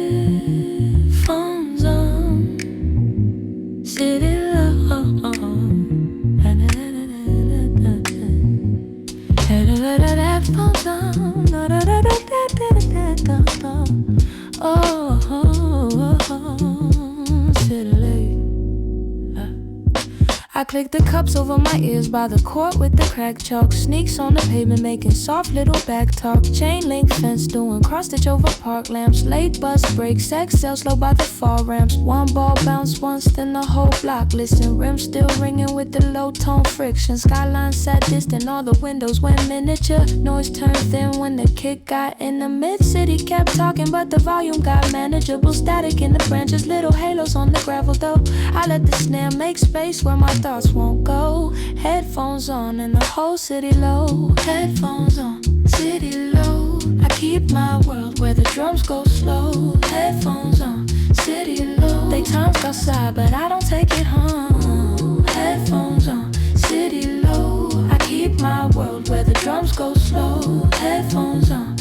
headphones on, city low. Headphones on, city late. I click the cups over my ears by the court with the crack chalk. Sneaks on the pavement making soft little back talk. Chain link fence doing cross stitch over park lamps. Late bus break, sex sell slow by the far ramps. One ball bounce once, then the whole block listen. Rims still ringing with the low tone friction. Skyline sat distant, all the windows went miniature. Noise turned thin when the kick got in the mid-city. Kept talking but the volume got manageable. Static in the branches, little halos on the gravel though. I let the snare make space where my thoughts won't go. Headphones on and the whole city low. Headphones on, city low. I keep my world where the drums go slow. Headphones on, city low. They talk outside but I don't take it home. Headphones on, city low. I keep my world where the drums go slow. Headphones on,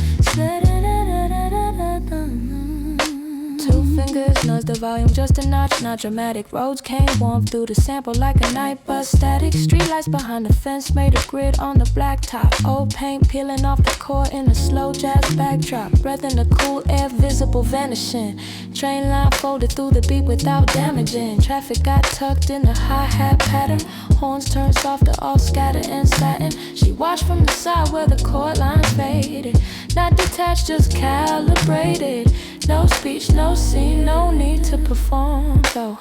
two fingers nudge the volume just a notch, not dramatic. Roads came warm through the sample like a night bus. Static streetlights behind the fence made a grid on the blacktop. Old paint peeling off the core in a slow jazz backdrop. Breath in the cool air, visible vanishing. Train line folded through the beat without damaging. Traffic got tucked in a hi-hat pattern. Horns turned softer, all scatter and satin. She watched from the side where the chord lines faded. Not detached, just calibrated. No speech, no scene, no need to perform. So,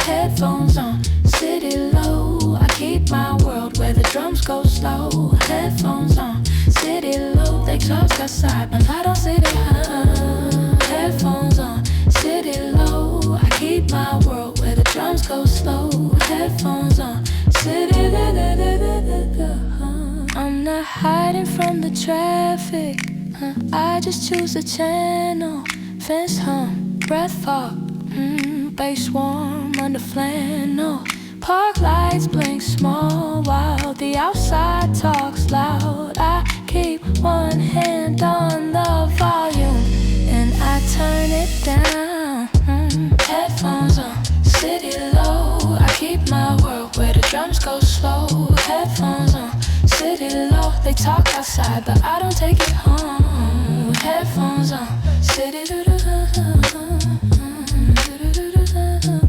headphones on, city low. I keep my world where the drums go slow. Headphones on, city low. They talk outside, but I don't say they Headphones on, city low. I keep my world where the drums go slow. Headphones on, city low. I'm not hiding from the traffic. I just choose a channel. Fence hum, breath fall, bass warm under flannel. Park lights blink small while the outside talks loud. I keep one hand on the volume and I turn it down. Headphones on, city low. I keep my world where the drums go slow. Headphones on, city low. They talk outside but I don't take it home. Headphones on, city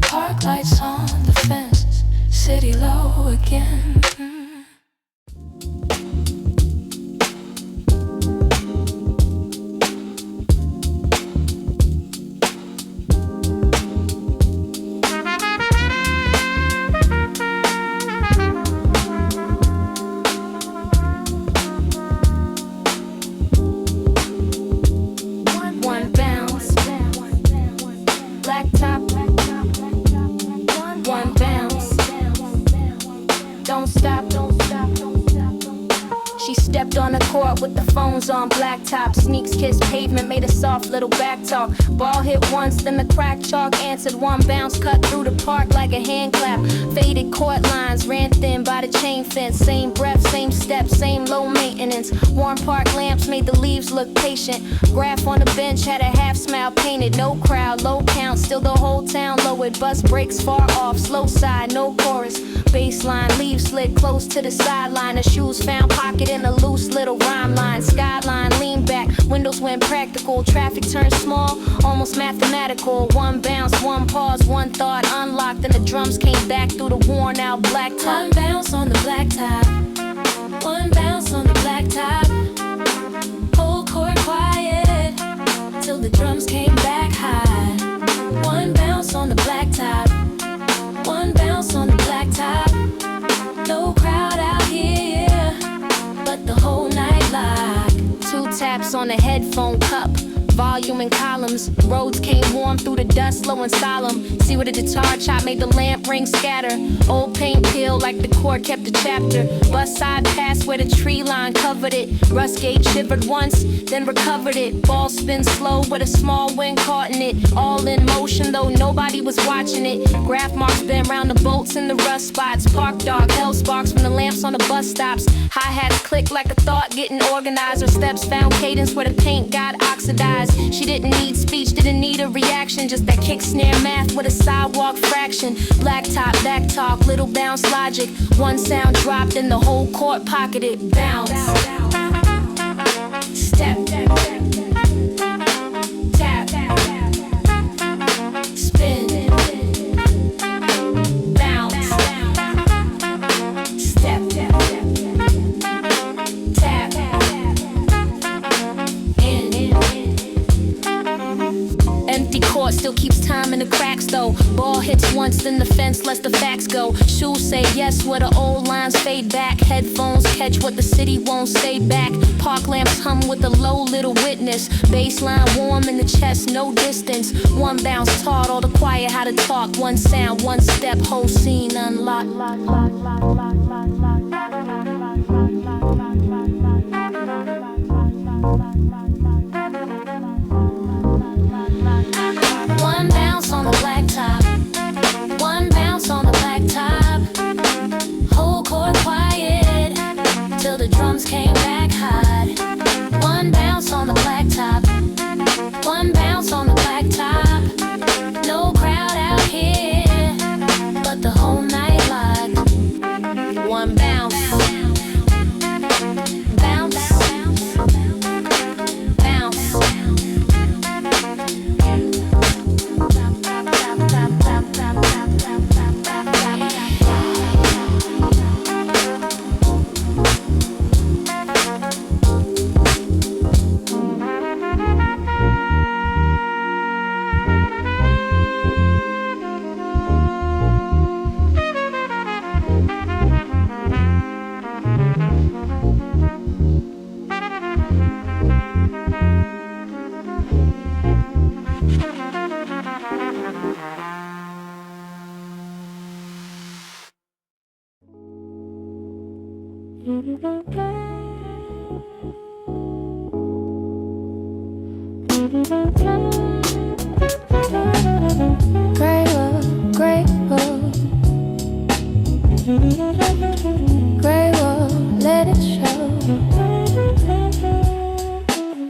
park lights on the fence, city low again. On the court with the phones on blacktop. Sneaks kiss pavement, made a soft little back talk. Ball hit once, then the crack chalk answered one bounce. Cut through the park like a hand clap. Faded court lines, ran thin by the chain fence. Same breath, same step, same low maintenance. Warm park lamps made the leaves look patient. Graph on the bench had a half smile painted. No crowd, low count, still the whole town lowered. Bus brakes far off, slow side, no chorus. Baseline, leaves slid close to the sideline. The shoes found pocket in a loose little rhyme line. Skyline leaned back, windows went practical. Traffic turned small, almost mathematical. One bounce, one pause, one thought unlocked. And the drums came back through the worn out blacktop. One bounce on the blacktop. One bounce on the blacktop. Whole court quiet till the drums came back high. One bounce on the blacktop. One bounce on the blacktop. No crowd out here, but the whole night live. Two taps on the headphone cup. Volume and columns. Roads came warm through the dust, slow and solemn. See where the guitar chop made the lamp ring scatter. Old paint peel like the cord kept the chapter. Bus side pass where the tree line covered it. Rust gate shivered once, then recovered it. Ball spin slow with a small wind caught in it. All in motion though nobody was watching it. Graph marks bent round the bolts in the rust spots. Park dog, hell sparks from the lamps on the bus stops. Hi-hats click like a thought getting organized. Or steps found cadence where the paint got oxidized. She didn't need speech, didn't need a reaction, just that kick snare math with a sidewalk fraction. Blacktop, back talk, little bounce logic. One sound dropped and the whole court pocketed. Bounce, step, tap, spin, bounce, step, tap, in. Empty court still keeps time in the cracks though. Ball hits once, then the fence lets the facts go. Shoes say yes where the old lines fade back. Headphones catch what the city won't say back. Park lamps hum with a low little witness. Baseline warm in the chest, no distance. One bounce taught all the quiet how to talk. One sound, one step, whole scene unlocked. One bounce on the blacktop. One bounce on the blacktop. Whole court quiet till the drums came back hot. One bounce on the blacktop. One bounce on the blacktop. No crowd out here, but the whole night locked. One bounce. Bounce. Bounce. Great world, let it show.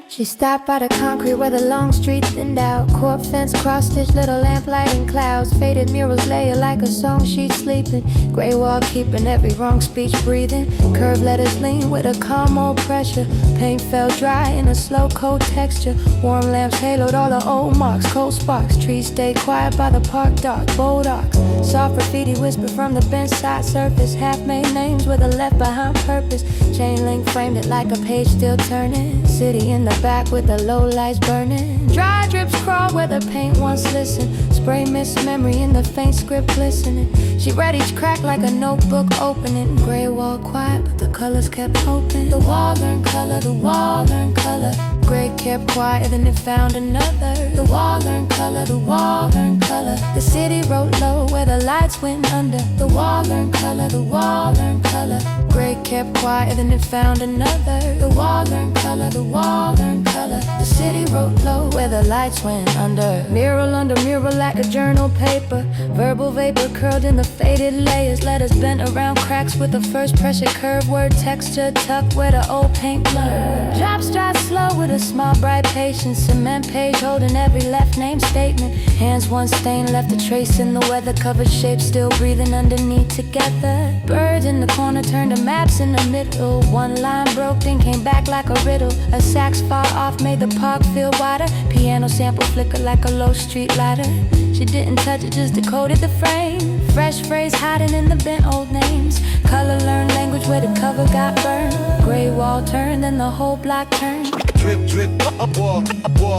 She stopped by the concrete where the long street thinned out. Court fence, cross-stitch, little lamp lighting clouds. Faded murals lay like a song she's sleeping. Gray wall keeping every wrong speech breathing. Curved letters lean with a calm old pressure. Paint fell dry in a slow cold texture. Warm lamps haloed all the old marks. Cold sparks, trees stayed quiet by the park dark. Bold arcs, soft graffiti whisper from the bench side surface. Half-made names with a left behind purpose. Chain link framed it like a page still turning. City in the back with the low lights burning. Dry drips crawl where the paint once listened. Spray mist memory in the faint script glistening. She read each crack like a notebook opening. Gray wall quiet but the colors kept open. The wall learned color, the wall learned color. Gray kept quiet then it found another. The wall learned color, the wall learned color. The city wrote low where the lights went under. The wall learned color, the wall learned color. Gray kept quiet then it found another. The wall learned color, the wall learned color. The city wrote low where the lights went under. Mural under mural like a journal paper. Verbal vapor curled in the faded layers. Letters bent around cracks with the first pressure curve. Word texture tucked where the old paint blurred. Drop stride slow with a small bright patience. Cement page holding every left name statement. Hands one stain left a trace in the weather. Covered shape still breathing underneath together. Birds in the corner turned to maps in the middle. One line broke then came back like a riddle. A sax far off made the park feel wider. Piano sample flickered like a low street lighter. She didn't touch it, just decoded the frame. Fresh phrase hiding in the bent old names. Color learned language where the cover got burned. Gray wall turned, then the whole block turned. Drip, drip, wall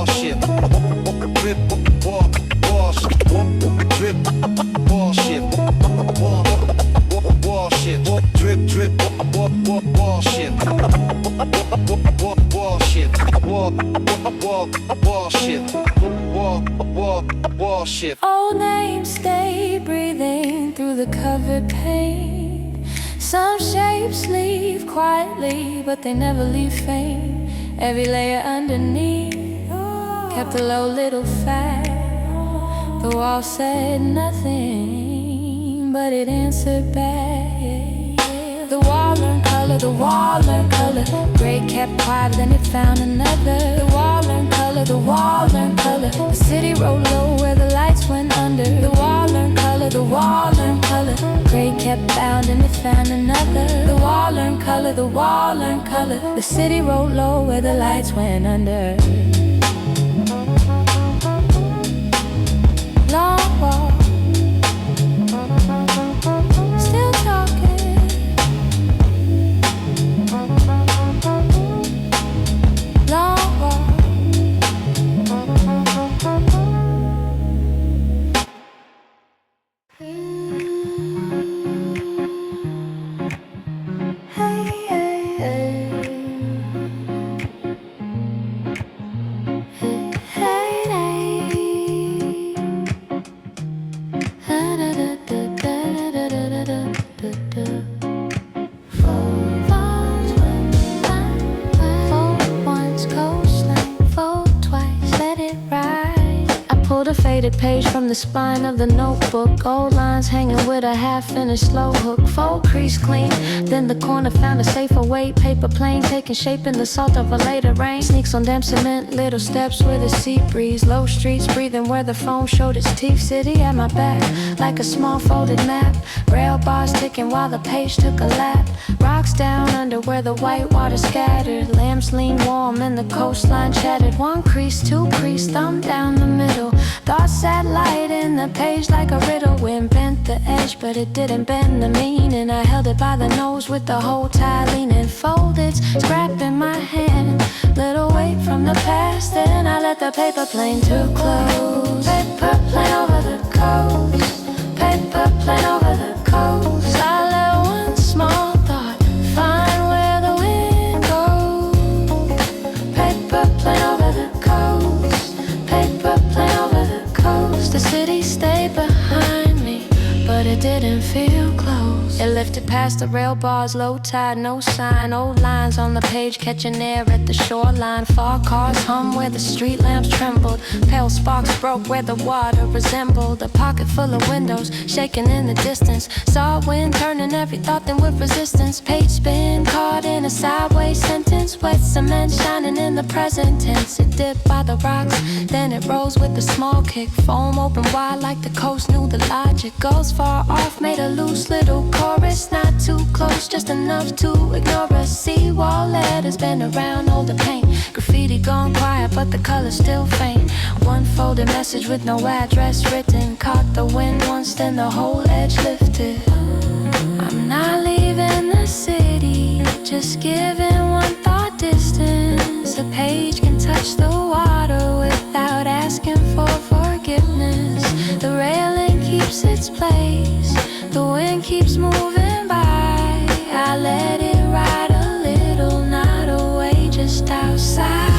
shit. Drip, wall shit. Drip, wall shit. Wall shit. Drip, drip, wall shit. Wall shit. Wall shit. Wall shit. Old names stay breathing through the covered paint. Some shapes leave quietly, but they never leave faint. Every layer underneath kept a low little fact. The wall said nothing, but it answered back. The wall wall learned color, the wall learned color. Gray kept quiet, then it found another. The wall learned color, the wall learned color. The city rolled low where the lights went under. The wall learned color, the wall learned color. Gray kept bound and it found another. The wall learned color, the wall learned color. The city rolled low where the lights went under. Long walk, still talking. Long walk. A faded page from the spine of the notebook. Old lines hanging with a half-finished slow hook. Full crease clean, then the corner found a safer weight. Paper plane taking shape in the salt of a later rain. Sneaks on damp cement, little steps with a sea breeze. Low streets breathing where the phone showed its teeth. City at my back, like a small folded map. Rail bars ticking while the page took a lap. Rocks down under where the white water scattered. Lamps lean warm and the coastline chattered. One crease, two crease, thumb down the middle. Thoughts sat light in the page like a riddle. Wind bent the edge, but it didn't bend the meaning. I held it by the nose with the whole tie leaning. Folded, scrap in my hand. Little weight from the past, then I let the paper plane too close. Paper plane over the coast. Paper plane over the coast. I let one small thought find where the wind goes. Paper plane over the coast. Paper plane over the coast. The city stayed behind me, but it didn't feel close. It lifted past the rail bars, low tide, no sign. Old lines on the page catching air at the shoreline. Far cars hum where the street lamps trembled. Pale sparks broke where the water resembled a pocket full of windows shaking in the distance. Saw wind turning every thought then with resistance. Page spin caught in a sideways sentence. Wet cement shining in the present tense. It dipped by the rocks, then it rose with a small kick. Foam open wide like the coast knew the logic. Goes far off, made a loose little chorus. Not too close, just enough to ignore us. Seawall letters been around older paint. Graffiti gone quiet, but the color's still faint. One folded message with no address written. Caught the wind once, then the whole edge lifted. I'm not leaving the city, just giving one thought distance. A page can touch the water without asking for forgiveness. The railing keeps its place, the wind keeps moving by. I let it ride a little, not away, just outside.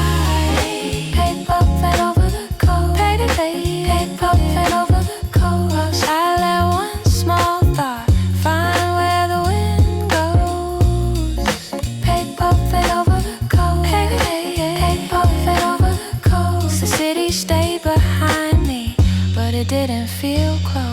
Paper fell over the coast. Paper fell over the coast. I let one small thought find where the wind goes. Paper fell over the coast. Paper fell over the coast. The city stayed behind me, but it didn't feel close.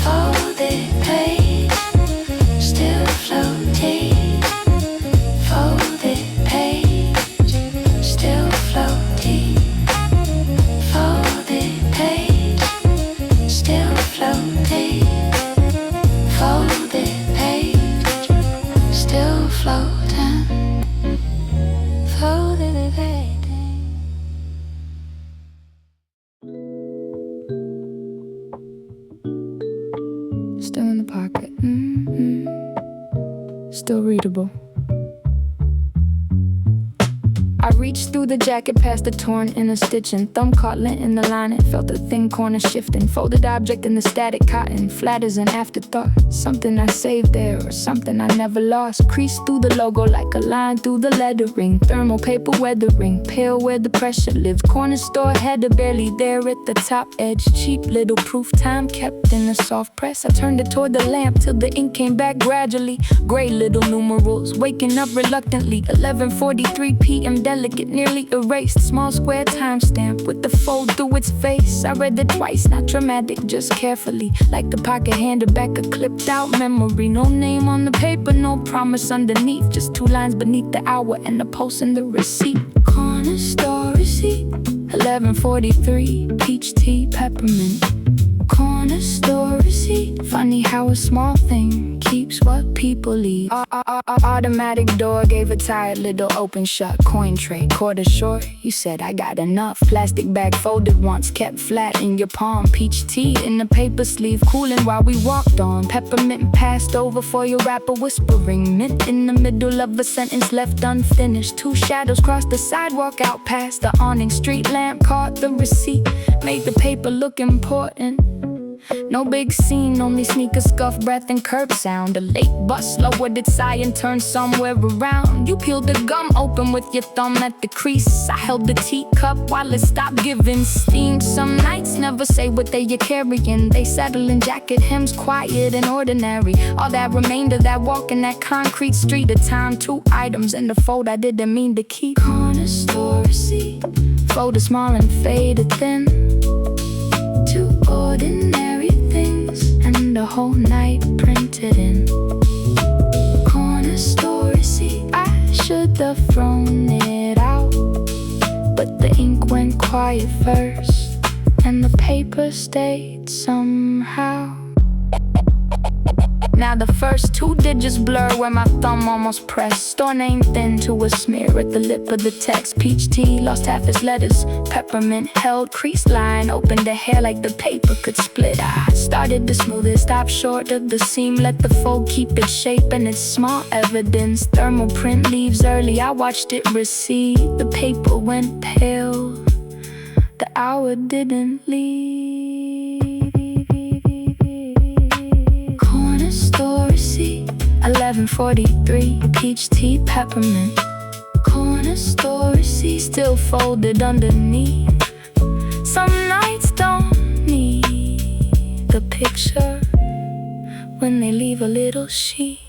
Folded page, still floating. Folded page, still floating. Folded page, still floating. Folded page, still floating. Folded page. Still in the pocket. Still readable. I reached through the jacket past the torn inner stitching. Thumb caught lint in the lining, felt the thin corner shifting. Folded object in the static cotton, flat as an afterthought. Something I saved there or something I never lost. Creased through the logo like a line through the lettering. Thermal paper weathering, pale where the pressure lived. Corner store header barely there at the top edge. Cheap little proof, time kept in a soft press. I turned it toward the lamp till the ink came back gradually. Gray little numerals, waking up reluctantly. 11:43 p.m. delicate, nearly erased. Small square timestamp with the fold through its face. I read it twice, not dramatic, just carefully. Like the pocket handed back a clipped out memory. No name on the paper, no promise underneath. Just 2 lines beneath the hour and a post in the receipt. Corner store receipt, 11:43, peach tea, peppermint. Corner store receipt. Funny how a small thing keeps what people leave. Automatic door gave a tired little open shut. Coin tray, quarter short, you said I got enough. Plastic bag folded once, kept flat in your palm. Peach tea in the paper sleeve, cooling while we walked on. Peppermint passed over for your wrapper, whispering. Mint in the middle of a sentence left unfinished. 2 shadows crossed the sidewalk out past the awning. Street lamp caught the receipt, made the paper look important. No big scene, only sneaker scuff, breath and curb sound. A late bus lowered its eye and turned somewhere around. You peeled the gum open with your thumb at the crease. I held the teacup while it stopped giving steam. Some nights never say what they are carrying. They settle in jacket hems, quiet and ordinary. All that remained of that walk in that concrete street of time. 2 items in the fold I didn't mean to keep. Corner store receipt, folded small and faded thin. 2 ordinary things and the whole night printed in. Corner store receipt, I should have thrown it out, but the ink went quiet first and the paper stayed somehow. Now the first 2 digits blur where my thumb almost pressed. Store name thin to a smear at the lip of the text. Peach tea lost half its letters. Peppermint held creased line, opened the hair like the paper could split. I started to smooth it, stopped short of the seam. Let the fold keep its shape and its small evidence. Thermal print leaves early, I watched it recede. The paper went pale, the hour didn't leave. Store receipt, 11:43, peach tea, peppermint. Corner store receipt, still folded underneath. Some nights don't need the picture when they leave a little sheet.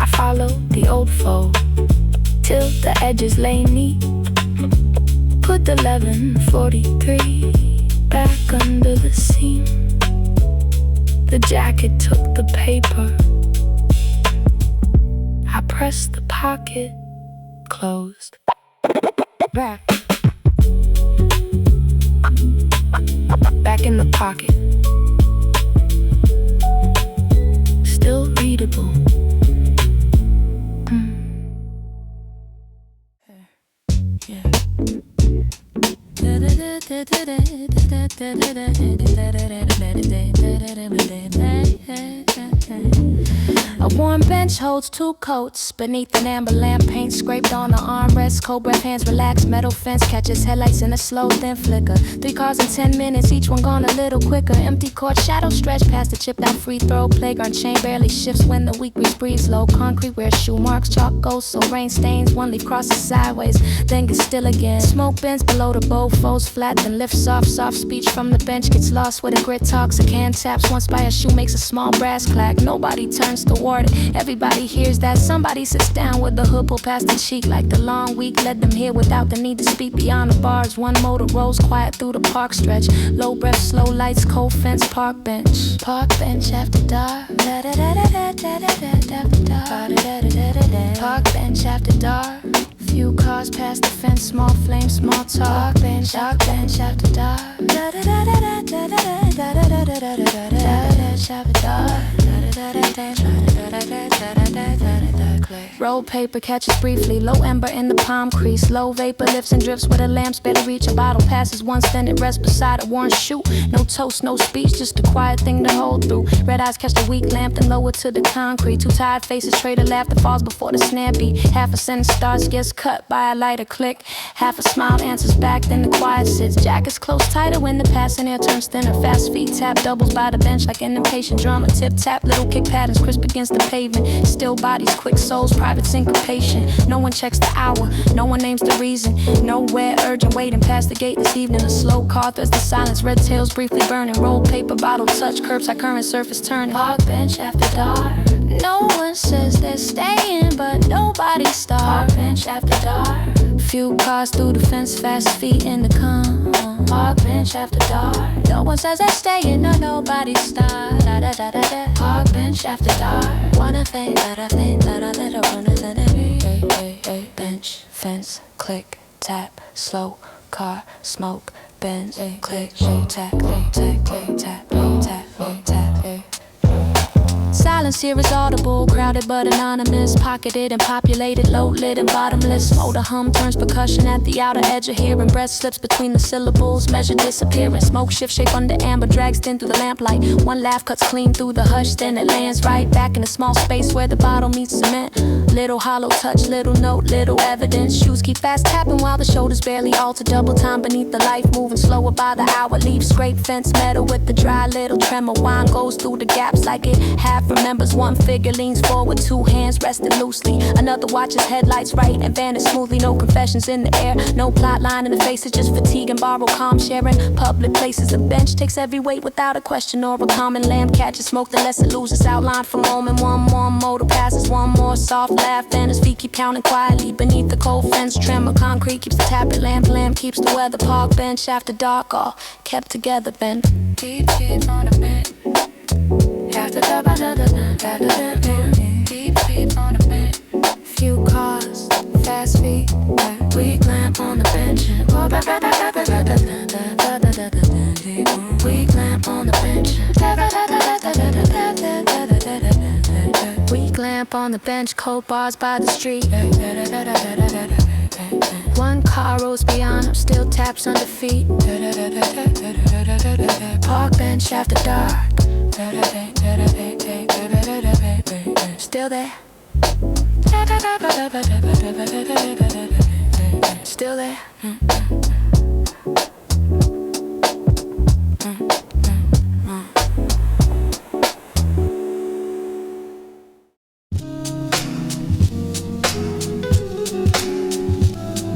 I followed the old fold till the edges lay neat. Put the 11:43 back under the seam. The jacket took the paper. I pressed the pocket closed. Back in the pocket. Still readable. Yeah. A warm bench holds 2 coats. Beneath an amber lamp, paint scraped on the armrest. Cold breath hands relax, metal fence catches headlights in a slow thin flicker. 3 cars in 10 minutes, each one gone a little quicker. Empty court, shadow stretch past the chipped out free throw. Playground chain barely shifts when the weak breeze breathes low. Concrete where shoe marks, chalk goes so rain stains. 1 leaf crosses sideways, then gets still again. Smoke bends below the bow, folds flat, then lifts off. Soft speech from the bench gets lost where the grit talks. A can taps once by a shoe makes a small brass clack. Nobody turns toward it, everybody hears that. Somebody sits down with the hood pulled past the cheek. Like the long week led them here without the need to speak beyond the bars. 1 motor rolls quiet through the park stretch. Low breath, slow lights, cold fence, park bench. Park bench after dark. Park bench after dark. Few cars past the fence, small flame, small talk. Bench after dark. Bench after dark. Roll paper catches briefly, low ember in the palm crease. Low vapor lifts and drifts where the lamps better reach. A bottle passes once, then it rests beside a worn shoe. No toast, no speech, just a quiet thing to hold through. Red eyes catch the weak lamp, then lower to the concrete. Two tired faces trade a laugh that falls before the snare beat. Half a sentence starts, gets cut by a lighter click. Half a smile answers back, then the quiet sits. Jackets close tighter when the passing air turns thinner. Fast feet tap doubles by the bench like an impatient drummer. Tip tap, little kick patterns crisp against the pavement. Still bodies, quick souls, private syncopation. No one checks the hour, no one names the reason. Nowhere urgent, waiting past the gate this evening. A slow car threads the silence, red tails briefly burning. Roll paper, bottle touch, curbside current, surface turning. Park bench after dark. No one says they're staying, but nobody starts. Park bench after dark. Few cars through the fence, fast feet in the calm. Park bench after dark. No one says they're staying, no nobody starts. Da da da da da. Park bench after dark. Wanna think, let a think, let a little runner, let it be. Bench, fence, click, tap, slow car, smoke, bench, click, tap, tap, tap, tap, tap, tap. Silence here is audible, crowded but anonymous. Pocketed and populated, low-lit and bottomless. Motor hum turns percussion at the outer edge of hearing. Breath slips between the syllables, measured disappearance. Smoke shift shape under amber, drags thin through the lamplight. One laugh cuts clean through the hush, then it lands right back in the small space where the bottle meets cement. Little hollow touch, little note, little evidence. Shoes keep fast tapping while the shoulders barely alter. Double time beneath the life, moving slower by the hour. Leave scrape fence metal with the dry little tremor. Wine goes through the gaps like it half remembers. One figure leans forward, two hands resting loosely. Another watches headlights right and vanish smoothly. No confessions in the air, no plot line in the faces, just fatigue and borrowed calm sharing. Public places, a bench takes every weight without a question or a common lamp catches smoke. The less it loses outline for moment. One more motor passes, one more soft laugh, and his feet keep counting quietly beneath the cold fence tremor. Concrete keeps the tappet lamp keeps the weather. Park bench after dark, all kept together. Bend deep on the bed. After deep on the bed. Few cars, fast feet, weak lamp on the bench. Weak lamp on the bench. Weak lamp on the bench, cold bars by the street. One car rolls beyond him, still taps under feet. Park bench after dark. Still there. Still there.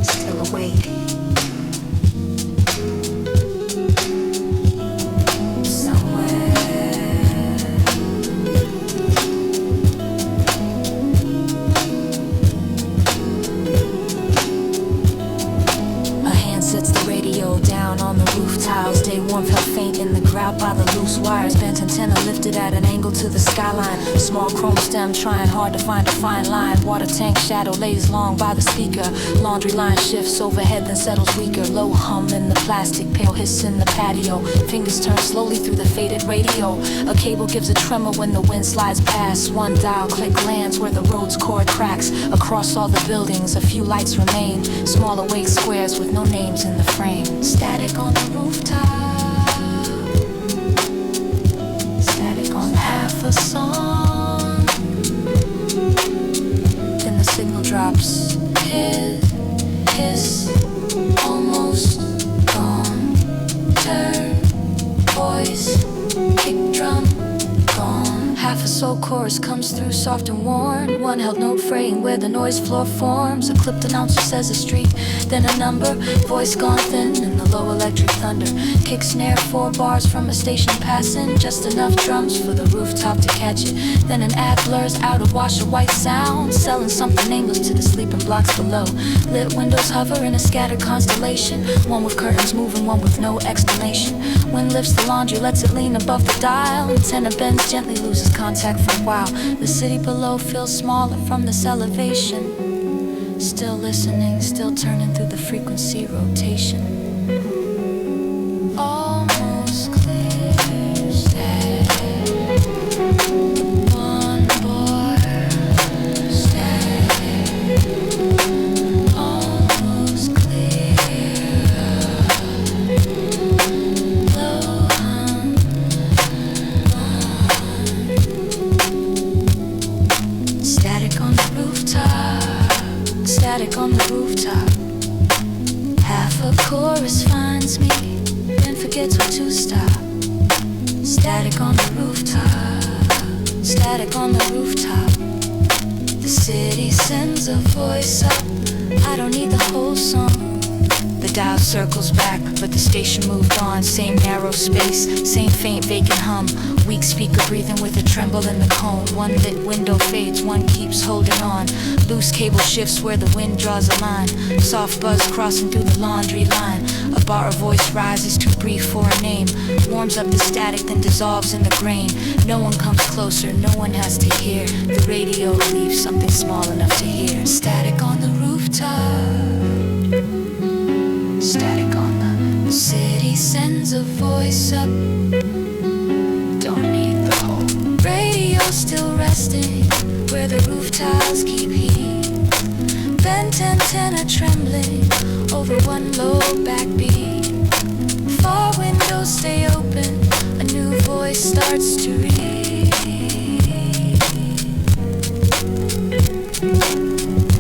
Still awake. On the roof tiles, day warmth held faint in the grout by the loose wires. Bent antenna lifted at an angle to the skyline. Small chrome stem trying hard to find a fine line. Water tank shadow lays long by the speaker. Laundry line shifts overhead then settles weaker. Low hum in the plastic, pale hiss in the patio. Fingers turn slowly through the faded radio. A cable gives a tremor when the wind slides past. One dial click lands where the road's cord cracks. Across all the buildings a few lights remain. Small awake squares with no names in the frame. Static on the rooftop. Static on half a song. Then the signal drops. Hiss, almost gone. Turn, voice, kick drum, gone. Half a soul chorus comes through soft and worn. One held note fraying where the noise floor forms. A clipped announcer says a street, then a number. Voice gone thin in the low electric thunder. Kick snare, 4 bars from a station passing. Just enough drums for the rooftop to catch it. Then an ad blurs out a wash of white sound, selling something nameless to the sleeping blocks below. Lit windows hover in a scattered constellation. One with curtains moving, one with no explanation. Wind lifts the laundry, lets it lean above the dial. Antenna bends, gently loses contact for a while. The city below feels smaller from this elevation. Still listening, still turning through the frequency rotation. Almost clear, stay. One more stay. static on the rooftop. Half a chorus finds me, then forgets where to stop. Static on the rooftop, static on the rooftop. The city sends a voice up, I don't need the whole song. The dial circles back, but the station moved on. Same narrow space, same faint vacant hum. Weak speaker breathing with a tremble in the cone. One lit window fades, one keeps holding on. Loose cable shifts where the wind draws a line. Soft buzz crossing through the laundry line. A bar of voice rises too brief for a name. Warms up the static, then dissolves in the grain. No one comes closer, no one has to hear. The radio leaves something small enough to hear. Static on the rooftop. Static on the city sends a voice up. Don't need the whole radio, still resting where the roof tiles keep heat. Bent antenna trembling over one low backbeat. Far windows stay open, a new voice starts to read.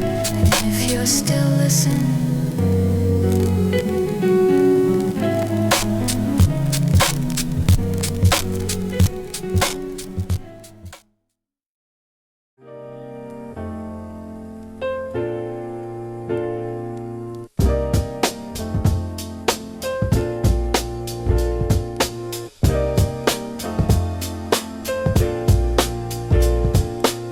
And if you're still listening,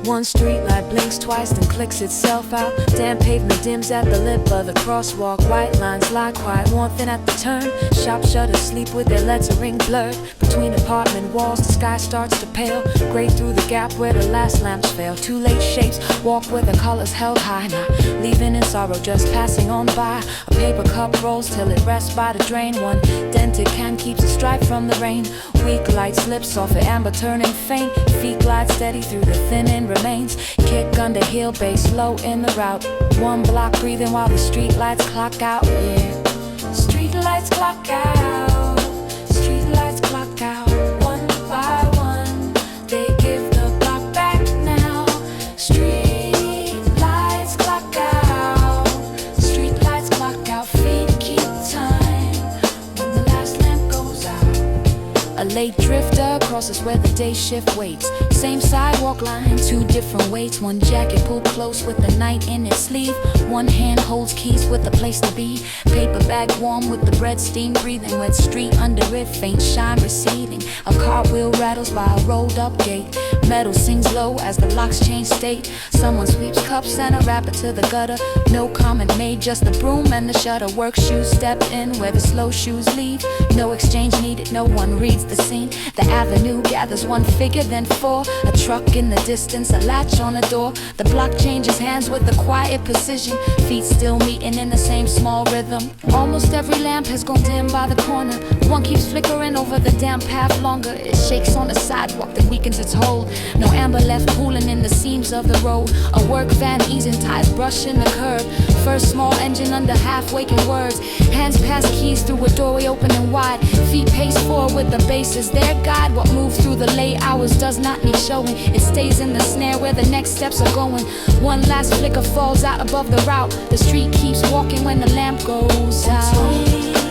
one street light blinks twice, then clicks itself out. Damp pavement dims at the lip of the crosswalk. White lines lie quiet, warmth in at the turn. Shop shutters sleep with their lettering blurred. Between apartment walls, the sky starts to pale. Gray through the gap where the last lamps fail. Two late shapes walk with their colors held high. Not leaving in sorrow, just passing on by. A paper cup rolls till it rests by the drain. One dented can keeps a stripe from the rain. Weak light slips off the amber turning faint. Feet glide steady through the thinning remains. Kick under heel, bass low in the route. One block breathing while the streetlights clock out. Yeah, streetlights clock out. Streetlights clock out. One by one, they give the block back now. Streetlights clock out. Streetlights clock out. Feet keep time when the last lamp goes out. A late drifter crosses where the day shift waits. Same sidewalk line, two different weights. One jacket pulled close with the night in its sleeve. One hand holds keys with a place to be. Paper bag warm with the bread steam breathing. Wet street under it, faint shine receding. A cartwheel rattles by a rolled up gate. Metal sings low as the locks change state. Someone sweeps cups and a wrapper to the gutter. No comment made, just the broom and the shutter. Work shoes step in where the slow shoes leave. No exchange needed, no one reads the scene. The avenue gathers one figure, then four. A truck in the distance, a latch on a door. The block changes hands with a quiet precision. Feet still meeting in the same small rhythm. Almost every lamp has gone dim by the corner. One keeps flickering over the damp path longer. It shakes on the sidewalk that weakens its hold. No amber left cooling in the seams of the road. A work van easing ties brushing the curb. First small engine under half-waking words. Hands pass keys through a doorway opening wide. Feet pace forward with the bass as their guide. What moves through the late hours does not need showing. It stays in the snare where the next steps are going. One last flicker falls out above the route. The street keeps walking when the lamp goes out.